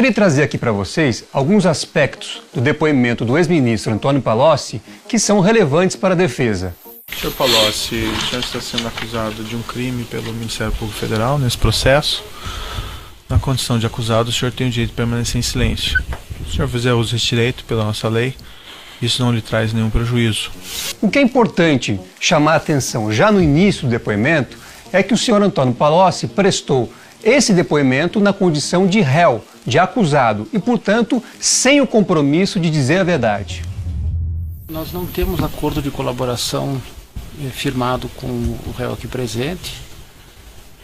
Gostaria de trazer aqui para vocês alguns aspectos do depoimento do ex-ministro Antônio Palocci que são relevantes para a defesa. Sr. Palocci, o senhor está sendo acusado de um crime pelo Ministério Público Federal nesse processo. Na condição de acusado, o senhor tem o direito de permanecer em silêncio. Se o senhor fizer uso desse direito pela nossa lei, isso não lhe traz nenhum prejuízo. O que é importante chamar a atenção já no início do depoimento é que o senhor Antônio Palocci prestou esse depoimento na condição de réu, de acusado e, portanto, sem o compromisso de dizer a verdade. Nós não temos acordo de colaboração firmado com o réu aqui presente.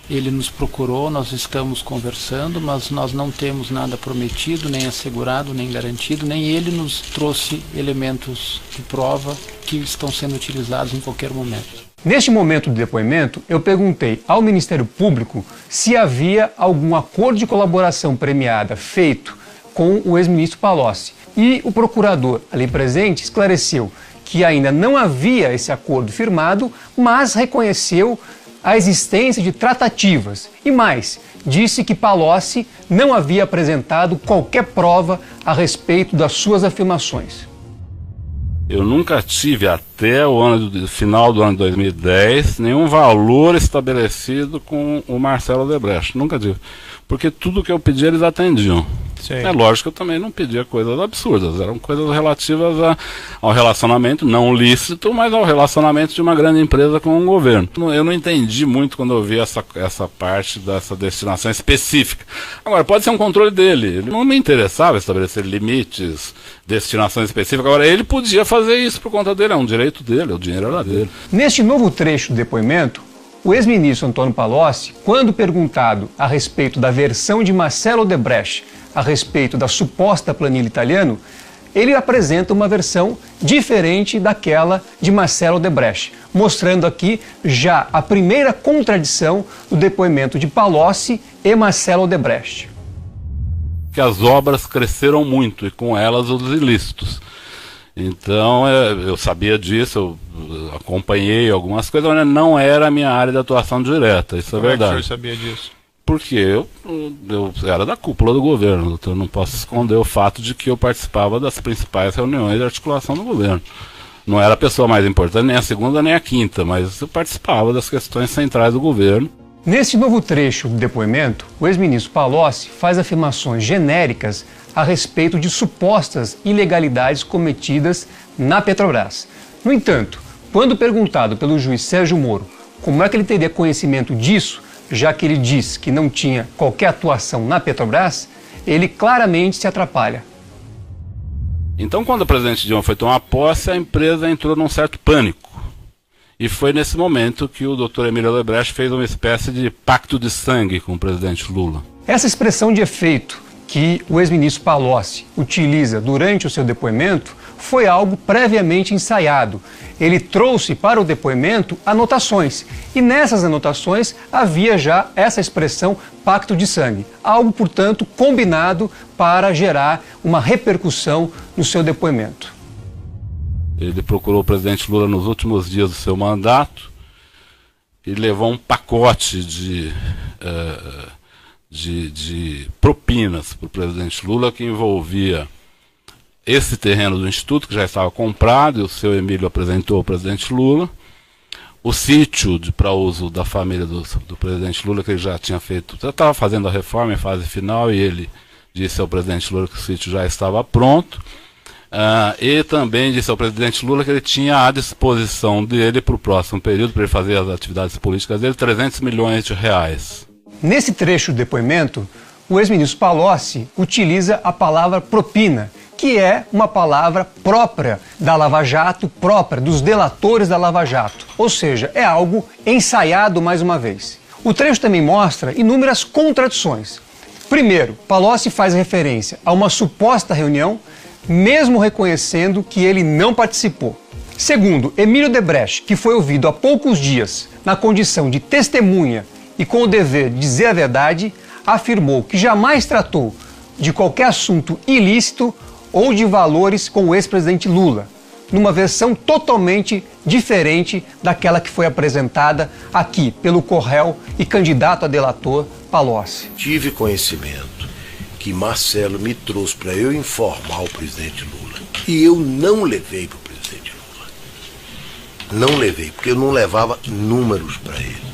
Ele nos procurou, nós estamos conversando, mas nós não temos nada prometido, nem assegurado, nem garantido, nem ele nos trouxe elementos de prova que estão sendo utilizados em qualquer momento. Neste momento do depoimento, eu perguntei ao Ministério Público se havia algum acordo de colaboração premiada feito com o ex-ministro Palocci. E o procurador ali presente esclareceu que ainda não havia esse acordo firmado, mas reconheceu a existência de tratativas. E mais, disse que Palocci não havia apresentado qualquer prova a respeito das suas afirmações. Eu nunca tive, até o final do ano de 2010, nenhum valor estabelecido com o Marcelo Odebrecht. Nunca tive. Porque tudo que eu pedi eles atendiam. Sim. É lógico que eu também não pedia coisas absurdas, eram coisas relativas ao relacionamento, não lícito, mas ao relacionamento de uma grande empresa com um governo. Eu não entendi muito quando eu vi essa parte dessa destinação específica. Agora, pode ser um controle dele, ele não me interessava estabelecer limites, destinações específicas. Agora, ele podia fazer isso por conta dele, é um direito dele, o dinheiro era dele. Neste novo trecho do depoimento, o ex-ministro Antônio Palocci, quando perguntado a respeito da versão de Marcelo Odebrecht a respeito da suposta planilha italiana, ele apresenta uma versão diferente daquela de Marcelo Odebrecht, mostrando aqui já a primeira contradição do depoimento de Palocci e Marcelo Odebrecht. Que as obras cresceram muito e com elas os ilícitos. Então, eu sabia disso, eu acompanhei algumas coisas, mas não era a minha área de atuação direta, isso é verdade. Como é que o senhor sabia disso? Porque eu era da cúpula do governo, então eu não posso esconder o fato de que eu participava das principais reuniões de articulação do governo. Não era a pessoa mais importante, nem a segunda nem a quinta, mas eu participava das questões centrais do governo. Neste novo trecho do depoimento, o ex-ministro Palocci faz afirmações genéricas a respeito de supostas ilegalidades cometidas na Petrobras. No entanto, quando perguntado pelo juiz Sérgio Moro como é que ele teria conhecimento disso, já que ele diz que não tinha qualquer atuação na Petrobras, ele claramente se atrapalha. Então, quando o presidente Dilma foi tomar posse, a empresa entrou num certo pânico. E foi nesse momento que o Dr. Emílio Odebrecht fez uma espécie de pacto de sangue com o presidente Lula. Essa expressão de efeito que o ex-ministro Palocci utiliza durante o seu depoimento foi algo previamente ensaiado. Ele trouxe para o depoimento anotações, e nessas anotações havia já essa expressão pacto de sangue, algo, portanto, combinado para gerar uma repercussão no seu depoimento. Ele procurou o presidente Lula nos últimos dias do seu mandato e levou um pacote de propinas para o presidente Lula que envolvia esse terreno do Instituto, que já estava comprado, e o seu Emílio apresentou ao presidente Lula, o sítio para uso da família do presidente Lula, que ele já tinha feito, já estava fazendo a reforma em fase final, e ele disse ao presidente Lula que o sítio já estava pronto, e também disse ao presidente Lula que ele tinha à disposição dele para o próximo período, para ele fazer as atividades políticas dele, 300 milhões de reais. Nesse trecho do depoimento, o ex-ministro Palocci utiliza a palavra propina, que é uma palavra própria da Lava Jato, própria dos delatores da Lava Jato. Ou seja, é algo ensaiado mais uma vez. O trecho também mostra inúmeras contradições. Primeiro, Palocci faz referência a uma suposta reunião, mesmo reconhecendo que ele não participou. Segundo, Emílio Odebrecht, que foi ouvido há poucos dias na condição de testemunha e com o dever de dizer a verdade, afirmou que jamais tratou de qualquer assunto ilícito ou de valores com o ex-presidente Lula, numa versão totalmente diferente daquela que foi apresentada aqui pelo co-réu e candidato a delator Palocci. Tive conhecimento que Marcelo me trouxe para eu informar o presidente Lula. E eu não levei para o presidente Lula. Não levei, porque eu não levava números para ele.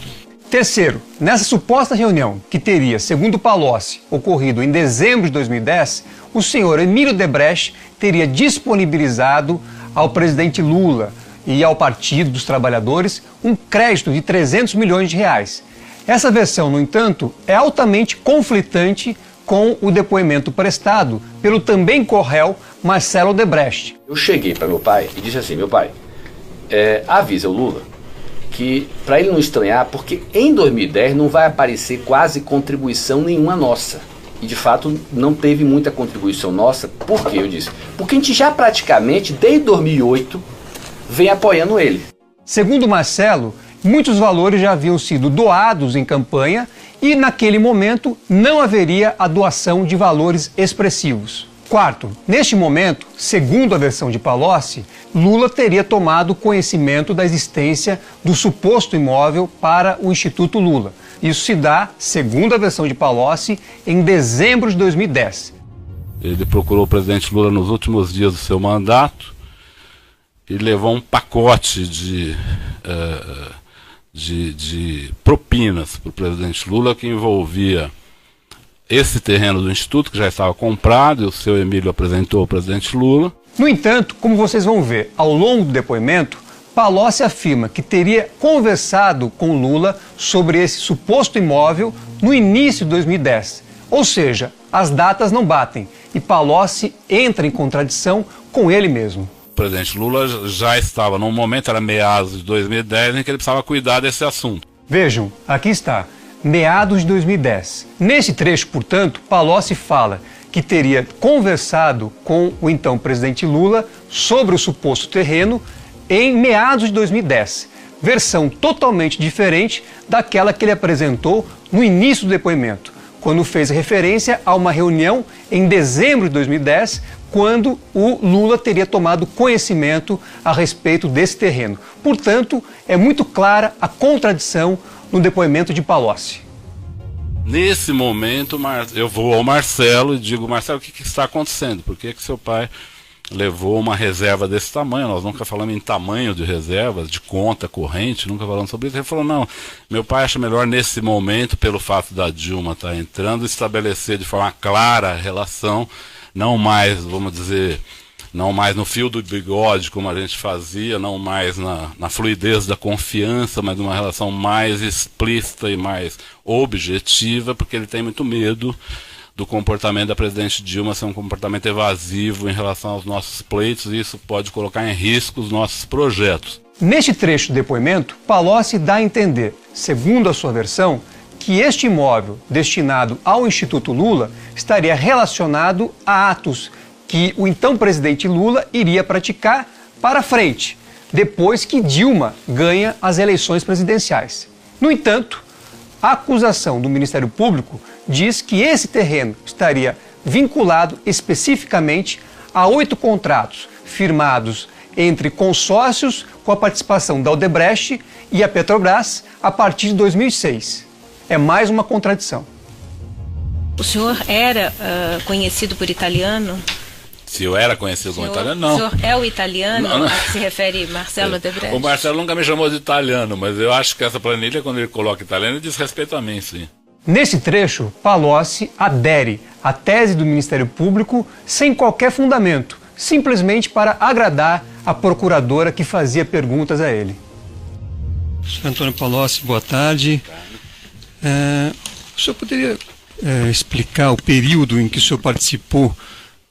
Terceiro, nessa suposta reunião que teria, segundo Palocci, ocorrido em dezembro de 2010, o senhor Emílio Debrecht teria disponibilizado ao presidente Lula e ao Partido dos Trabalhadores um crédito de 300 milhões de reais. Essa versão, no entanto, é altamente conflitante com o depoimento prestado pelo também co-réu Marcelo Debrecht. Eu cheguei para meu pai e disse assim: meu pai, avisa o Lula que para ele não estranhar, porque em 2010 não vai aparecer quase contribuição nenhuma nossa. E de fato não teve muita contribuição nossa. Por quê? Eu disse, porque a gente já praticamente desde 2008 vem apoiando ele. Segundo Marcelo, muitos valores já haviam sido doados em campanha e naquele momento não haveria a doação de valores expressivos. Quarto, neste momento, segundo a versão de Palocci, Lula teria tomado conhecimento da existência do suposto imóvel para o Instituto Lula. Isso se dá, segundo a versão de Palocci, em dezembro de 2010. Ele procurou o presidente Lula nos últimos dias do seu mandato e levou um pacote de propinas para o presidente Lula que envolvia esse terreno do Instituto, que já estava comprado, e o seu Emílio apresentou ao presidente Lula. No entanto, como vocês vão ver ao longo do depoimento, Palocci afirma que teria conversado com Lula sobre esse suposto imóvel no início de 2010. Ou seja, as datas não batem e Palocci entra em contradição com ele mesmo. O presidente Lula já estava, num momento, era meados de 2010, em que ele precisava cuidar desse assunto. Vejam, aqui está, meados de 2010. Nesse trecho, portanto, Palocci fala que teria conversado com o então presidente Lula sobre o suposto terreno em meados de 2010. Versão totalmente diferente daquela que ele apresentou no início do depoimento, quando fez referência a uma reunião em dezembro de 2010, quando o Lula teria tomado conhecimento a respeito desse terreno. Portanto, é muito clara a contradição no depoimento de Palocci. Nesse momento, eu vou ao Marcelo e digo: Marcelo, o que está acontecendo? Por que seu pai levou uma reserva desse tamanho? Nós nunca falamos em tamanho de reservas, de conta corrente, nunca falamos sobre isso. Ele falou: não, meu pai acha melhor nesse momento, pelo fato da Dilma estar entrando, estabelecer de forma clara a relação, não mais, vamos dizer, não mais no fio do bigode, como a gente fazia, não mais na fluidez da confiança, mas numa relação mais explícita e mais objetiva, porque ele tem muito medo do comportamento da presidente Dilma ser um comportamento evasivo em relação aos nossos pleitos, e isso pode colocar em risco os nossos projetos. Neste trecho do depoimento, Palocci dá a entender, segundo a sua versão, que este imóvel destinado ao Instituto Lula estaria relacionado a atos que o então presidente Lula iria praticar para frente, depois que Dilma ganha as eleições presidenciais. No entanto, a acusação do Ministério Público diz que esse terreno estaria vinculado especificamente a 8 contratos firmados entre consórcios com a participação da Odebrecht e a Petrobras a partir de 2006. É mais uma contradição. O senhor era conhecido por italiano? Se eu era conhecido como italiano, não. O senhor é o italiano a que se refere Marcelo Debrecht? O Marcelo nunca me chamou de italiano, mas eu acho que essa planilha, quando ele coloca italiano, diz respeito a mim, sim. Nesse trecho, Palocci adere à tese do Ministério Público sem qualquer fundamento, simplesmente para agradar a procuradora que fazia perguntas a ele. Senhor Antônio Palocci, boa tarde. O senhor poderia explicar o período em que o senhor participou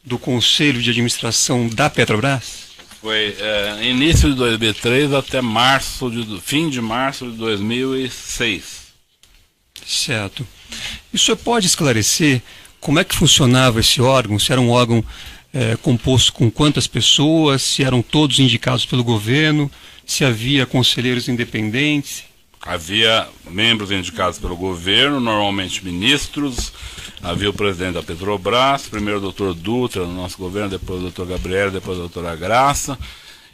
do Conselho de Administração da Petrobras? Foi início de 2003 até fim de março de 2006. Certo. E o senhor pode esclarecer como é que funcionava esse órgão? Se era um órgão composto com quantas pessoas, se eram todos indicados pelo governo, se havia conselheiros independentes? Havia membros indicados pelo governo, normalmente ministros. Havia o presidente da Petrobras, primeiro o doutor Dutra no nosso governo, depois o doutor Gabriel, depois a doutora Graça.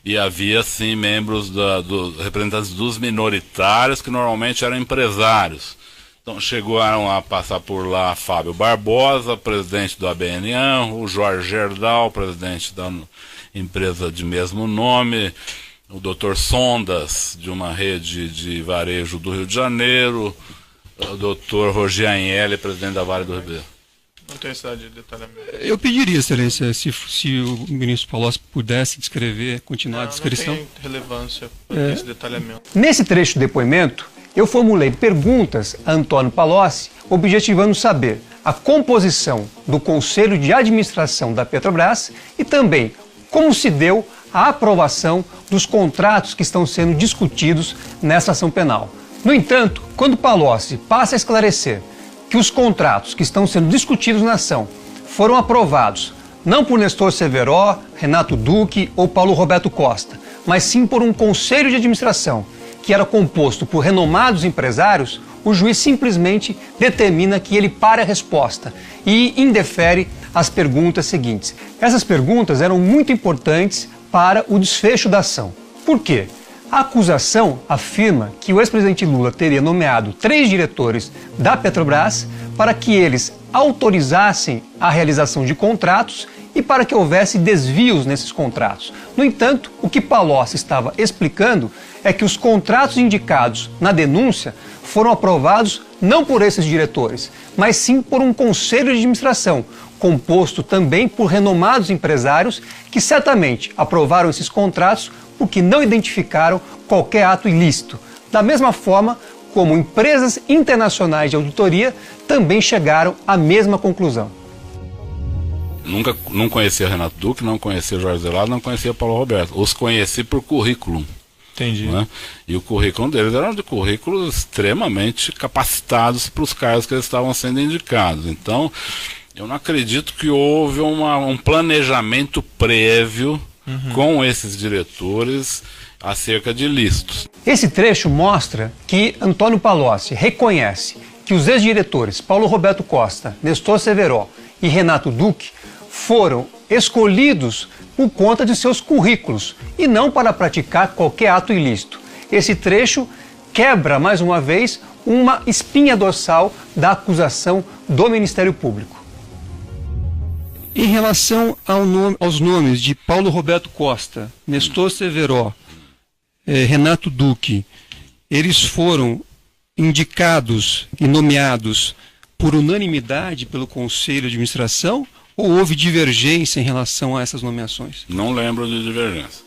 E havia, sim, membros representantes dos minoritários, que normalmente eram empresários. Então chegaram a passar por lá Fábio Barbosa, presidente do ABNAM, o Jorge Gerdau, presidente da empresa de mesmo nome, o Dr. Sondas, de uma rede de varejo do Rio de Janeiro, o Dr. Roger Agnelli, presidente da Vale do Ribeiro. Não tem necessidade de detalhamento. Eu pediria, excelência, se o ministro Palocci pudesse descrever, continuar a descrição. Não tem relevância esse detalhamento. Nesse trecho do depoimento, eu formulei perguntas a Antônio Palocci, objetivando saber a composição do Conselho de Administração da Petrobras e também como se deu a aprovação dos contratos que estão sendo discutidos nessa ação penal. No entanto, quando Palocci passa a esclarecer que os contratos que estão sendo discutidos na ação foram aprovados não por Nestor Severo, Renato Duque ou Paulo Roberto Costa, mas sim por um conselho de administração que era composto por renomados empresários, o juiz simplesmente determina que ele pare a resposta e indefere as perguntas seguintes. Essas perguntas eram muito importantes para o desfecho da ação. Por quê? A acusação afirma que o ex-presidente Lula teria nomeado 3 diretores da Petrobras para que eles autorizassem a realização de contratos e para que houvesse desvios nesses contratos. No entanto, o que Palocci estava explicando é que os contratos indicados na denúncia foram aprovados não por esses diretores, mas sim por um conselho de administração, composto também por renomados empresários que certamente aprovaram esses contratos porque não identificaram qualquer ato ilícito. Da mesma forma como empresas internacionais de auditoria também chegaram à mesma conclusão. Não conhecia Renato Duque, não conhecia Jorge Zelado, não conhecia Paulo Roberto. Os conheci por currículo. Entendi. Né? E o currículo deles era de currículos extremamente capacitados para os cargos que eles estavam sendo indicados. Então, eu não acredito que houve um planejamento prévio com esses diretores acerca de ilícitos. Esse trecho mostra que Antônio Palocci reconhece que os ex-diretores Paulo Roberto Costa, Nestor Severo e Renato Duque foram escolhidos por conta de seus currículos e não para praticar qualquer ato ilícito. Esse trecho quebra, mais uma vez, uma espinha dorsal da acusação do Ministério Público. Em relação aos nomes de Paulo Roberto Costa, Nestor Severo, Renato Duque, eles foram indicados e nomeados por unanimidade pelo Conselho de Administração ou houve divergência em relação a essas nomeações? Não lembro de divergências.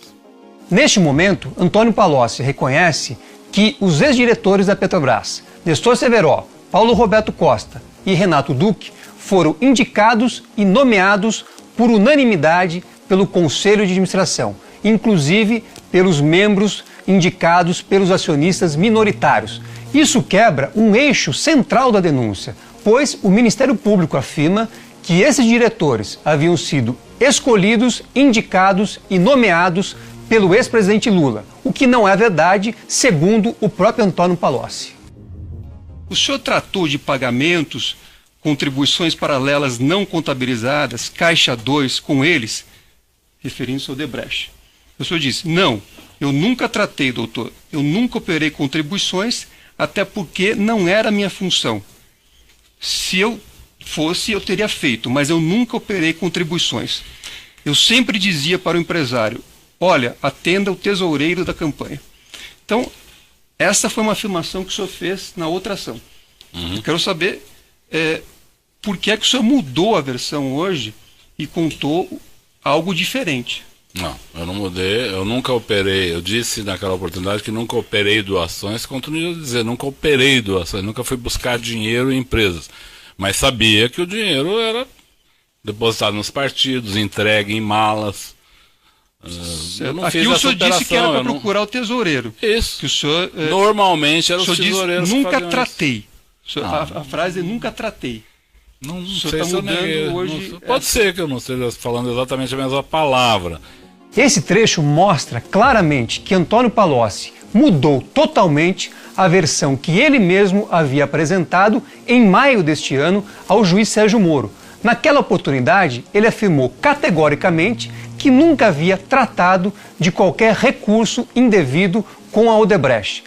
Neste momento, Antônio Palocci reconhece que os ex-diretores da Petrobras, Nestor Severo, Paulo Roberto Costa e Renato Duque, foram indicados e nomeados por unanimidade pelo Conselho de Administração, inclusive pelos membros indicados pelos acionistas minoritários. Isso quebra um eixo central da denúncia, pois o Ministério Público afirma que esses diretores haviam sido escolhidos, indicados e nomeados pelo ex-presidente Lula, o que não é verdade, segundo o próprio Antônio Palocci. O senhor tratou de pagamentos, contribuições paralelas não contabilizadas, Caixa 2, com eles, referindo-se ao Odebrecht. O senhor disse, não, eu nunca tratei, doutor, eu nunca operei contribuições, até porque não era minha função. Se eu fosse, eu teria feito, mas eu nunca operei contribuições. Eu sempre dizia para o empresário, olha, atenda o tesoureiro da campanha. Então, essa foi uma afirmação que o senhor fez na outra ação. Eu quero saber por que é que o senhor mudou a versão hoje e contou algo diferente. Não, eu não mudei, eu nunca operei, eu disse naquela oportunidade que nunca operei doações, continuo a dizer, nunca operei doações, nunca fui buscar dinheiro em empresas, mas sabia que o dinheiro era depositado nos partidos, entregue em malas. Eu não Aqui fiz o essa senhor operação, disse que era para procurar o tesoureiro. Isso, que o senhor, normalmente eram os tesoureiros disse, nunca que faziam tratei. isso. A frase é nunca tratei. Não O sei senhor está se eu neguei, mudando hoje. pode ser que eu não esteja falando exatamente a mesma palavra. Esse trecho mostra claramente que Antônio Palocci mudou totalmente a versão que ele mesmo havia apresentado em maio deste ano ao juiz Sérgio Moro. Naquela oportunidade, ele afirmou categoricamente que nunca havia tratado de qualquer recurso indevido com a Odebrecht.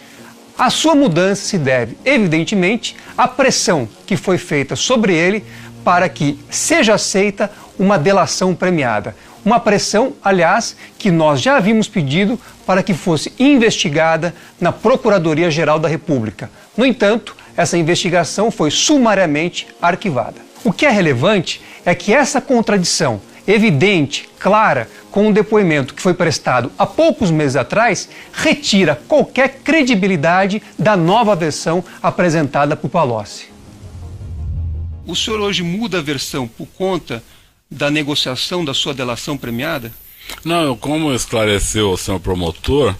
A sua mudança se deve, evidentemente, à pressão que foi feita sobre ele para que seja aceita uma delação premiada. Uma pressão, aliás, que nós já havíamos pedido para que fosse investigada na Procuradoria-Geral da República. No entanto, essa investigação foi sumariamente arquivada. O que é relevante é que essa contradição evidente, clara, com um depoimento que foi prestado há poucos meses atrás, retira qualquer credibilidade da nova versão apresentada por Palocci. O senhor hoje muda a versão por conta da negociação da sua delação premiada? Não, como esclareceu o senhor promotor,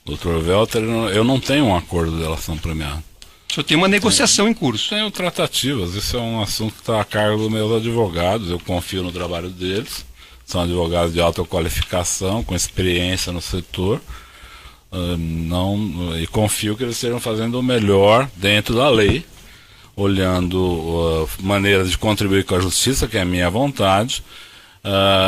Dr. Welter, eu não tenho um acordo de delação premiada. O senhor tem uma negociação em curso? Tenho tratativas, isso é um assunto que está a cargo dos meus advogados, eu confio no trabalho deles, são advogados de alta qualificação, com experiência no setor, e confio que eles estejam fazendo o melhor dentro da lei, olhando maneiras de contribuir com a justiça, que é a minha vontade,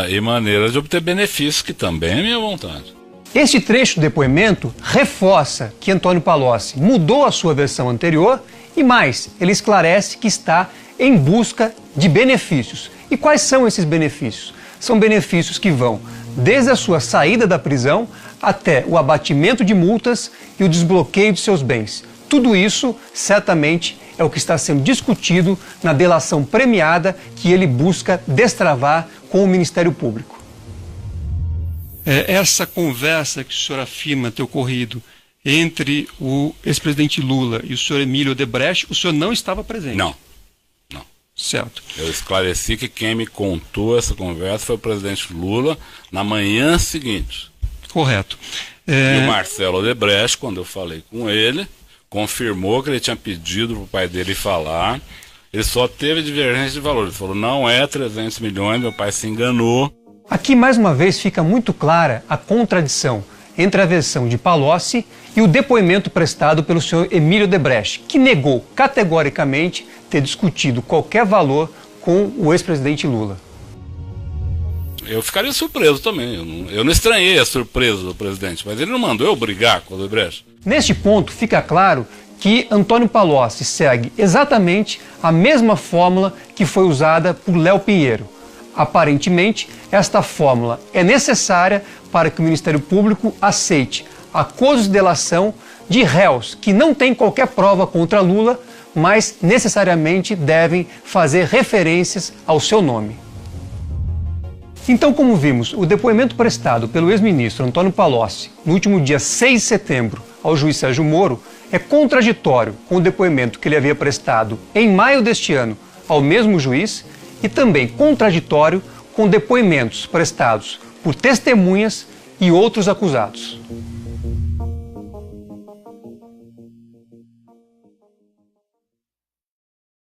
e maneiras de obter benefícios, que também é a minha vontade. Este trecho do depoimento reforça que Antônio Palocci mudou a sua versão anterior e mais, ele esclarece que está em busca de benefícios. E quais são esses benefícios? São benefícios que vão desde a sua saída da prisão até o abatimento de multas e o desbloqueio de seus bens. Tudo isso, certamente, é o que está sendo discutido na delação premiada que ele busca destravar com o Ministério Público. Essa conversa que o senhor afirma ter ocorrido entre o ex-presidente Lula e o senhor Emílio Odebrecht, o senhor não estava presente? Não. Certo. Eu esclareci que quem me contou essa conversa foi o presidente Lula na manhã seguinte. Correto. E o Marcelo Odebrecht, quando eu falei com ele, confirmou que ele tinha pedido para o pai dele falar. Ele só teve divergência de valor. Ele falou, não é 300 milhões, meu pai se enganou. Aqui, mais uma vez, fica muito clara a contradição entre a versão de Palocci e o depoimento prestado pelo senhor Emílio Odebrecht, que negou categoricamente ter discutido qualquer valor com o ex-presidente Lula. Eu ficaria surpreso também. Eu não estranhei a surpresa do presidente, mas ele não mandou eu brigar com o Odebrecht. Neste ponto, fica claro que Antônio Palocci segue exatamente a mesma fórmula que foi usada por Léo Pinheiro. Aparentemente, esta fórmula é necessária para que o Ministério Público aceite acordos de delação de réus que não têm qualquer prova contra Lula, mas necessariamente devem fazer referências ao seu nome. Então, como vimos, o depoimento prestado pelo ex-ministro Antônio Palocci no último dia 6 de setembro ao juiz Sérgio Moro é contraditório com o depoimento que ele havia prestado em maio deste ano ao mesmo juiz e também contraditório com depoimentos prestados por testemunhas e outros acusados.